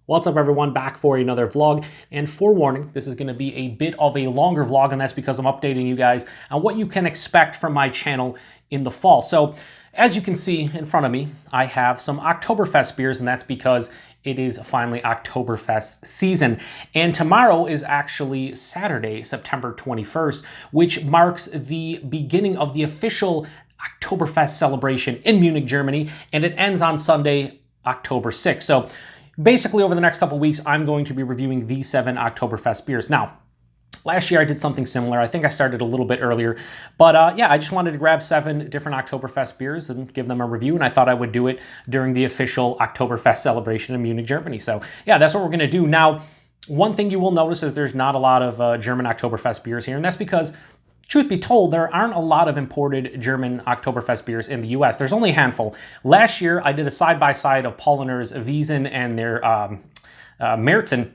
What's up everyone, back for another vlog, and forewarning, this is going to be a bit of a longer vlog, and that's because I'm updating you guys on what you can expect from my channel in the fall. So as you can see in front of me, I have some Oktoberfest beers, and that's because it is finally Oktoberfest season. And tomorrow is actually Saturday, September 21st, which marks the beginning of the official Oktoberfest celebration in Munich, Germany, and it ends on Sunday, October 6th. So basically, over the next couple of weeks, I'm going to be reviewing these 7 Oktoberfest beers. Now, last year I did something similar. I think I started a little bit earlier, but yeah, I just wanted to grab 7 different Oktoberfest beers and give them a review, and I thought I would do it during the official Oktoberfest celebration in Munich, Germany. So yeah, that's what we're gonna do. Now, one thing you will notice is there's not a lot of German Oktoberfest beers here, and that's because, truth be told, there aren't a lot of imported German Oktoberfest beers in the US. There's only a handful. Last year, I did a side-by-side of Polliner's Wiesen and their Märzen,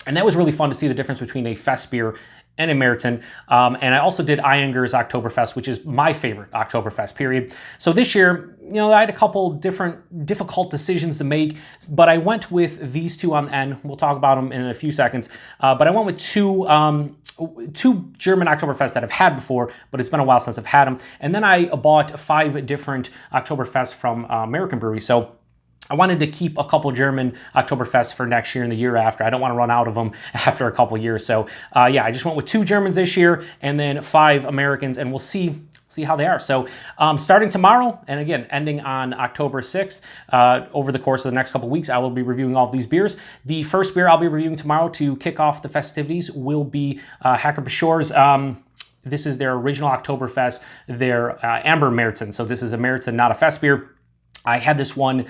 and that was really fun to see the difference between a Fest beer and a Märzen. And I also did Eyenger's Oktoberfest, which is my favorite Oktoberfest, period. So this year, you know, I had a couple different difficult decisions to make, but I went with these 2 on the end. We'll talk about them in a few seconds. But I went with two German Oktoberfest that I've had before, but it's been a while since I've had them. And then I bought 5 different Oktoberfest from American breweries. So I wanted to keep a couple German Oktoberfest for next year and the year after. I don't want to run out of them after a couple years. So yeah, I just went with 2 Germans this year and then 5 Americans, and we'll see how they are. So starting tomorrow, and again, ending on October 6th, over the course of the next couple weeks, I will be reviewing all of these beers. The first beer I'll be reviewing tomorrow to kick off the festivities will be Hacker-Pschorr's. This is their original Oktoberfest, their Amber Märzen. So this is a Märzen, not a Fest beer. I had this one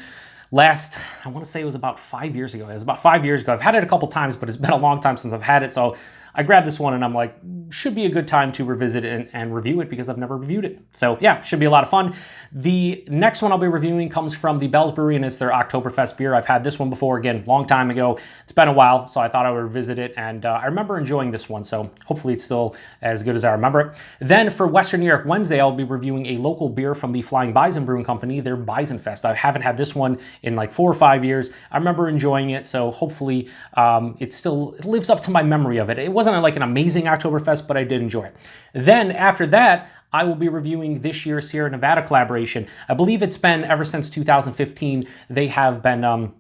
last, I want to say it was about 5 years ago. It was about 5 years ago. I've had it a couple times, but it's been a long time since I've had it. So I grabbed this one and I'm like, should be a good time to revisit it and review it because I've never reviewed it. So yeah, should be a lot of fun. The next one I'll be reviewing comes from the Bell's Brewery, and it's their Oktoberfest beer. I've had this one before, again, long time ago. It's been a while, so I thought I would revisit it, and I remember enjoying this one, so hopefully it's still as good as I remember it. Then for Western New York Wednesday, I'll be reviewing a local beer from the Flying Bison Brewing Company, their Bisonfest. I haven't had this one in like 4 or 5 years. I remember enjoying it, so hopefully it lives up to my memory of it. It wasn't like an amazing Oktoberfest, but I did enjoy it. Then after that, I will be reviewing this year's Sierra Nevada collaboration. I believe it's been ever since 2015. They have been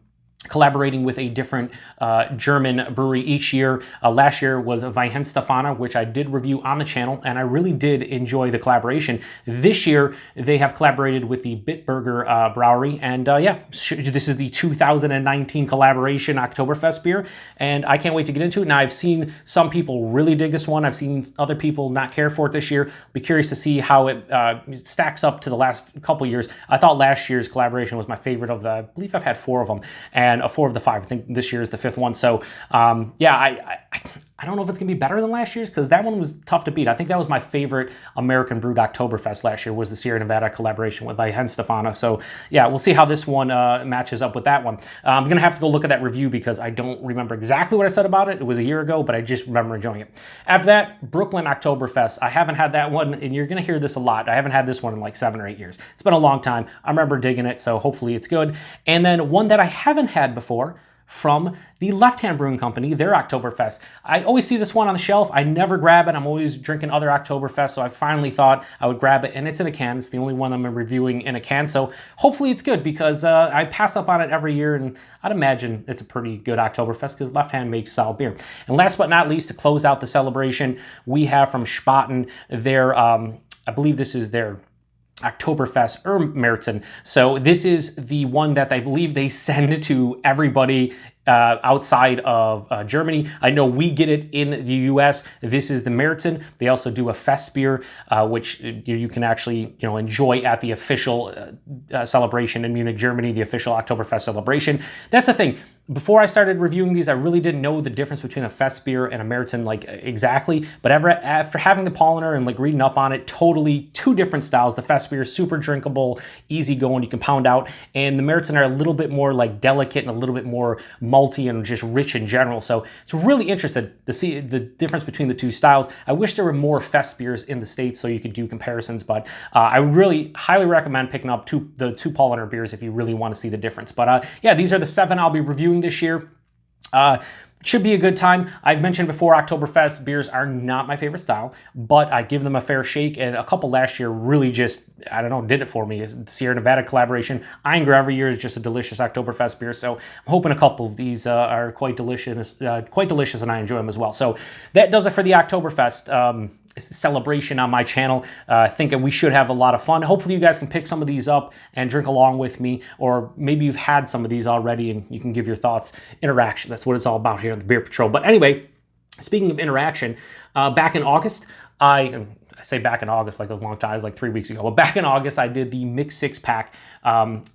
collaborating with a different German brewery each year. Last year was Weihenstephaner, which I did review on the channel, and I really did enjoy the collaboration. This year, they have collaborated with the Bitburger Brewery, and yeah, this is the 2019 collaboration Oktoberfest beer, and I can't wait to get into it. Now, I've seen some people really dig this one. I've seen other people not care for it this year. Be curious to see how it stacks up to the last couple years. I thought last year's collaboration was my favorite of the, I believe I've had 4 of them, and 4 of the 5. I think this year is the 5th one. So yeah, I don't know if it's gonna be better than last year's because that one was tough to beat. I think that was my favorite American brewed Oktoberfest last year, was the Sierra Nevada collaboration with Weihenstephaner. So yeah, we'll see how this one matches up with that one. I'm gonna have to go look at that review because I don't remember exactly what I said about it. It was a year ago, but I just remember enjoying it. After that, Brooklyn Oktoberfest. I haven't had that one, and you're gonna hear this a lot. I haven't had this one in like 7 or 8 years. It's been a long time. I remember digging it, so hopefully it's good. And then one that I haven't had before, from the Left Hand Brewing Company, their Oktoberfest. I always see this one on the shelf. I never grab it. I'm always drinking other Oktoberfest, so I finally thought I would grab it, and it's in a can. It's the only one I'm reviewing in a can, so hopefully it's good because I pass up on it every year, and I'd imagine it's a pretty good Oktoberfest because Left Hand makes solid beer. And last but not least, to close out the celebration, we have from Spaten their, I believe this is their Oktoberfest Märzen. So this is the one that I believe they send to everybody outside of Germany. I know we get it in the US. This is the Märzen. They also do a Fest beer, which you can actually enjoy at the official celebration in Munich, Germany, the official Oktoberfest celebration. That's the thing. Before I started reviewing these, I really didn't know the difference between a Fest beer and a Märzen like exactly, but after having the Polliner and like reading up on it, totally 2 different styles. The Fest beer is super drinkable, easy going, you can pound out, and the Märzen are a little bit more like delicate and a little bit more malty and just rich in general. So it's really interested to see the difference between the 2 styles. I wish there were more Fest beers in the States so you could do comparisons, but I really highly recommend picking up the two Polliner beers if you really want to see the difference. But yeah, these are the 7 I'll be reviewing this year. Should be a good time. I've mentioned before, Oktoberfest beers are not my favorite style, but I give them a fair shake, and a couple last year really just, I don't know, did it for me. The Sierra Nevada collaboration. Eyinger every year is just a delicious Oktoberfest beer, so I'm hoping a couple of these are quite delicious, and I enjoy them as well. So that does it for the Oktoberfest celebration on my channel. I think we should have a lot of fun. Hopefully you guys can pick some of these up and drink along with me, or maybe you've had some of these already and you can give your thoughts. Interaction, that's what it's all about here on the Beer Patrol. But anyway, speaking of interaction, back in August, I say back in August like a long time, it was like 3 weeks ago, but back in August I did the mixed six-pack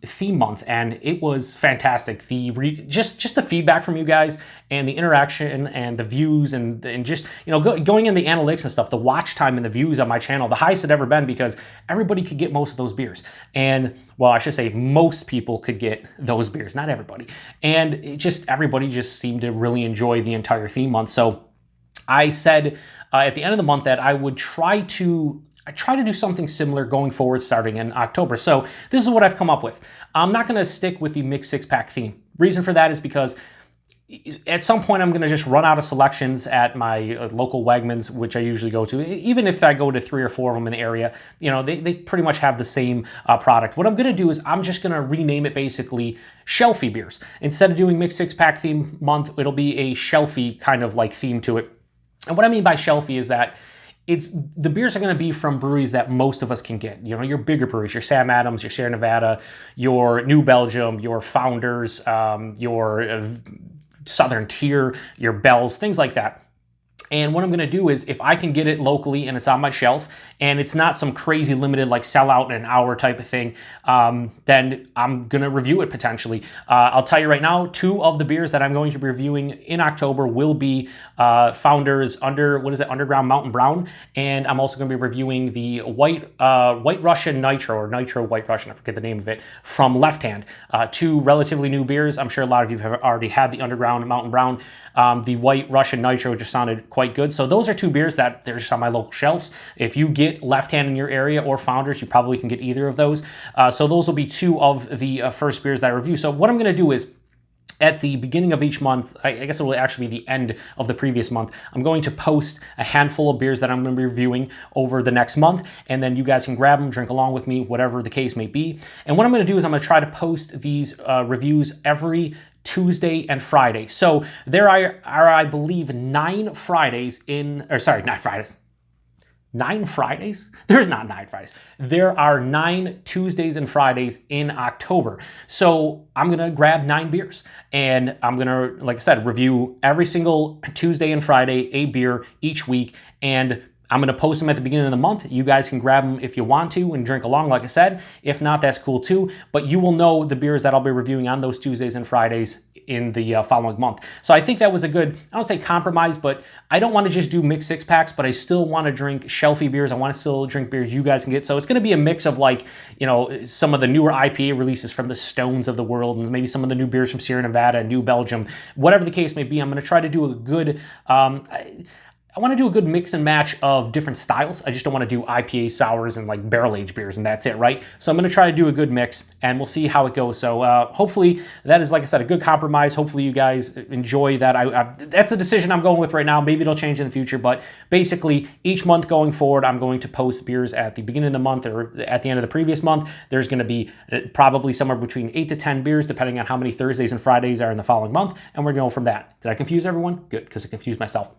theme month, and it was fantastic. Just the feedback from you guys and the interaction and the views and just, you know, going in the analytics and stuff, the watch time and the views on my channel, the highest it ever been, because everybody could get most of those beers. And, well, I should say most people could get those beers, not everybody. And everybody just seemed to really enjoy the entire theme month. So I said at the end of the month that I would try to do something similar going forward starting in October. So this is what I've come up with. I'm not going to stick with the mixed six-pack theme. Reason for that is because at some point I'm going to just run out of selections at my local Wegmans, which I usually go to. Even if I go to 3 or 4 of them in the area, you know, they pretty much have the same product. What I'm going to do is I'm just going to rename it basically Shelfie beers. Instead of doing mixed six-pack theme month, it'll be a Shelfie kind of like theme to it. And what I mean by Shelfie is that the beers are going to be from breweries that most of us can get. You know, your bigger breweries, your Sam Adams, your Sierra Nevada, your New Belgium, your Founders, your Southern Tier, your Bells, things like that. And what I'm going to do is, if I can get it locally and it's on my shelf and it's not some crazy limited like sell out in an hour type of thing, then I'm going to review it potentially. I'll tell you right now, 2 of the beers that I'm going to be reviewing in October will be Founders Underground Mountain Brown, and I'm also going to be reviewing the White Russian Nitro, or Nitro White Russian, I forget the name of it, from Left Hand. 2 relatively new beers. I'm sure a lot of you have already had the Underground Mountain Brown. The White Russian Nitro just sounded quite good. So those are 2 beers that they're just on my local shelves. If you get Left Hand in your area or Founders, you probably can get either of those. So those will be 2 of the first beers that I review. So what I'm going to do is, at the beginning of each month, I guess it will actually be the end of the previous month, I'm going to post a handful of beers that I'm going to be reviewing over the next month, and then you guys can grab them, drink along with me, whatever the case may be. And what I'm going to do is I'm going to try to post these reviews every Tuesday and Friday. So there are I believe, 9 Fridays in, or sorry, not Fridays. 9 Fridays? There's not 9 Fridays. There are 9 Tuesdays and Fridays in October. So I'm going to grab 9 beers, and I'm going to, like I said, review every single Tuesday and Friday a beer each week, and I'm going to post them at the beginning of the month. You guys can grab them if you want to and drink along, like I said. If not, that's cool too. But you will know the beers that I'll be reviewing on those Tuesdays and Fridays in the following month. So I think that was a good, I don't say compromise, but I don't want to just do mixed six-packs, but I still want to drink Shelfie beers. I want to still drink beers you guys can get. So it's going to be a mix of, like, you know, some of the newer IPA releases from the Stones of the world, and maybe some of the new beers from Sierra Nevada and New Belgium. Whatever the case may be, I'm going to try to do a good, I want to do a good mix and match of different styles. I just don't want to do IPA sours and like barrel-aged beers and that's it, right? So I'm going to try to do a good mix, and we'll see how it goes. So hopefully that is, like I said, a good compromise. Hopefully you guys enjoy that. That's the decision I'm going with right now. Maybe it'll change in the future, but basically each month going forward, I'm going to post beers at the beginning of the month or at the end of the previous month. There's going to be probably somewhere between 8 to 10 beers, depending on how many Thursdays and Fridays are in the following month, and we're going from that. Did I confuse everyone? Good, because I confused myself.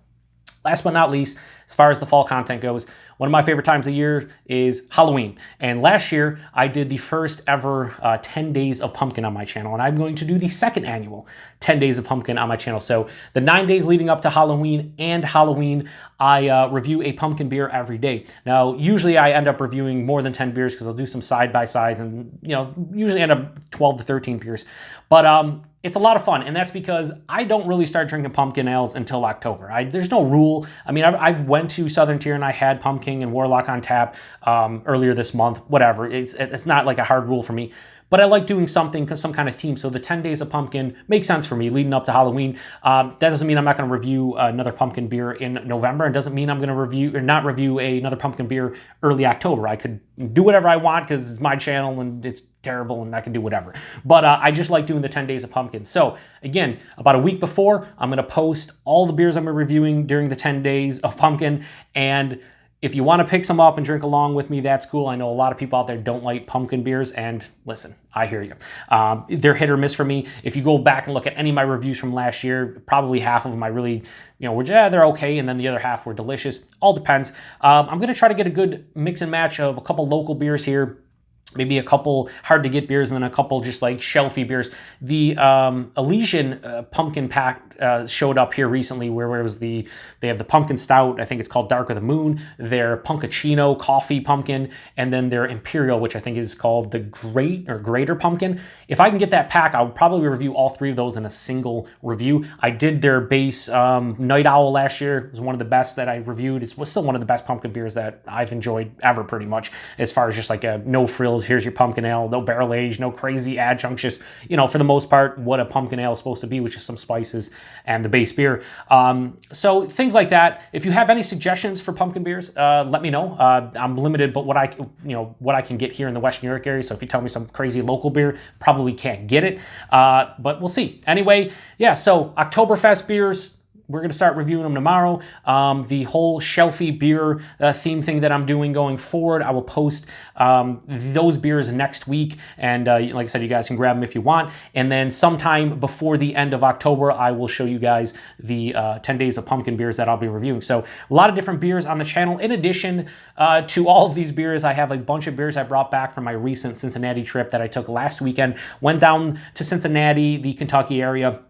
Last but not least, as far as the fall content goes, one of my favorite times of year is Halloween. And last year, I did the first ever 10 Days of Pumpkin on my channel, and I'm going to do the second annual 10 Days of Pumpkin on my channel. So the 9 days leading up to Halloween and Halloween, I review a pumpkin beer every day. Now, usually I end up reviewing more than 10 beers because I'll do some side-by-sides and, you know, usually end up 12 to 13 beers. But it's a lot of fun, and that's because I don't really start drinking pumpkin ales until October. There's no rule. I mean, I went to Southern Tier and I had Pumpkin and Warlock on tap earlier this month. Whatever. It's not like a hard rule for me. But I like doing something, some kind of theme. So the 10 Days of Pumpkin makes sense for me leading up to Halloween. That doesn't mean I'm not going to review another pumpkin beer in November. It doesn't mean I'm going to review or not review another pumpkin beer early October. I could do whatever I want because it's my channel and it's terrible and I can do whatever. But I just like doing the 10 days of pumpkin. So again, about a week before, I'm going to post all the beers I'm reviewing during the 10 days of pumpkin. And if you want to pick some up and drink along with me, that's cool. I know a lot of people out there don't like pumpkin beers, and listen, I hear you. They're hit or miss for me. If you go back and look at any of my reviews from last year, probably half of them I really, were, they're okay, and then the other half were delicious. All depends. I'm going to try to get a good mix and match of a couple local beers here, maybe a couple hard to get beers, and then a couple just like Shelfie beers. The Elysian pumpkin pack showed up here recently, where it was they have the pumpkin stout, I think it's called Dark of the Moon, their Punkachino coffee pumpkin, and then their Imperial, which I think is called the Greater Pumpkin. If I can get that pack, I'll probably review all three of those in a single review. I did their base Night Owl last year. It was one of the best that I reviewed. It was still one of the best pumpkin beers that I've enjoyed ever, pretty much, as far as just like a no frills, here's your pumpkin ale, no barrel age, no crazy adjuncts, just, for the most part, what a pumpkin ale is supposed to be, which is some spices and the base beer. So things like that. If you have any suggestions for pumpkin beers, let me know. I'm limited, but what I can get here in the West New York area. So if you tell me some crazy local beer, probably can't get it. But we'll see. Anyway, yeah. So Oktoberfest beers, we're going to start reviewing them tomorrow. The whole Shelfie beer theme thing that I'm doing going forward, I will post those beers next week. And like I said, you guys can grab them if you want. And then sometime before the end of October, I will show you guys the 10 days of pumpkin beers that I'll be reviewing. So a lot of different beers on the channel. In addition to all of these beers, I have a bunch of beers I brought back from my recent Cincinnati trip that I took last weekend. Went down to Cincinnati, the Kentucky area.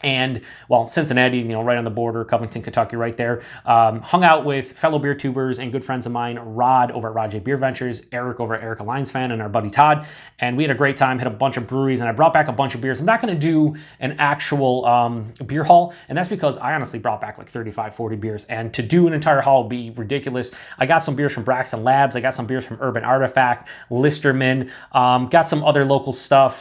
And, well, Cincinnati, right on the border, Covington, Kentucky, right there. Hung out with fellow beer tubers and good friends of mine, Rod over at Rod J Beer Ventures, Eric over at Eric Alliance Fan, and our buddy Todd. And we had a great time, hit a bunch of breweries, and I brought back a bunch of beers. I'm not going to do an actual beer haul, and that's because I honestly brought back like 35, 40 beers. And to do an entire haul would be ridiculous. I got some beers from Braxton Labs. I got some beers from Urban Artifact, Listerman. Got some other local stuff,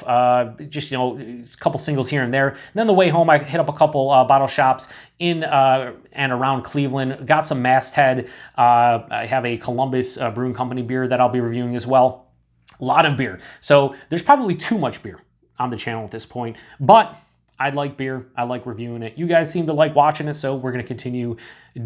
just, a couple singles here and there. And then the way home, I hit up a couple bottle shops in and around Cleveland. Got some Masthead. I have a Columbus Brewing Company beer that I'll be reviewing as well. A lot of beer. So there's probably too much beer on the channel at this point, but I like beer. I like reviewing it. You guys seem to like watching it, so we're going to continue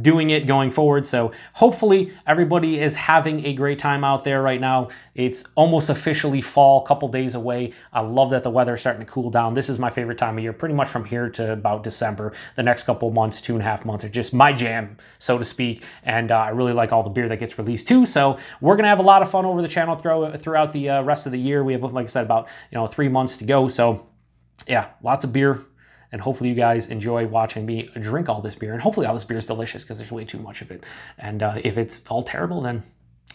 doing it going forward. So hopefully everybody is having a great time out there right now. It's almost officially fall, a couple days away. I love that the weather is starting to cool down. This is my favorite time of year, pretty much from here to about December. The next couple months, 2.5 months, are just my jam, so to speak. And I really like all the beer that gets released too. So we're going to have a lot of fun over the channel throughout the rest of the year. We have, like I said, about 3 months to go. So yeah, lots of beer, and hopefully you guys enjoy watching me drink all this beer, and hopefully all this beer is delicious because there's way too much of it. And if it's all terrible, then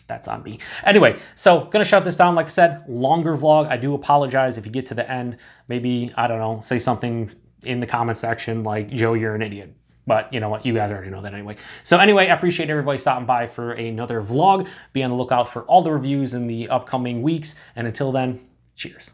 that's on me. Anyway, so gonna shut this down. Like I said, longer vlog. I do apologize if you get to the end. Maybe, I don't know, say something in the comment section like, Joe, you're an idiot. But you know what? You guys already know that anyway. So anyway, I appreciate everybody stopping by for another vlog. Be on the lookout for all the reviews in the upcoming weeks. And until then, cheers.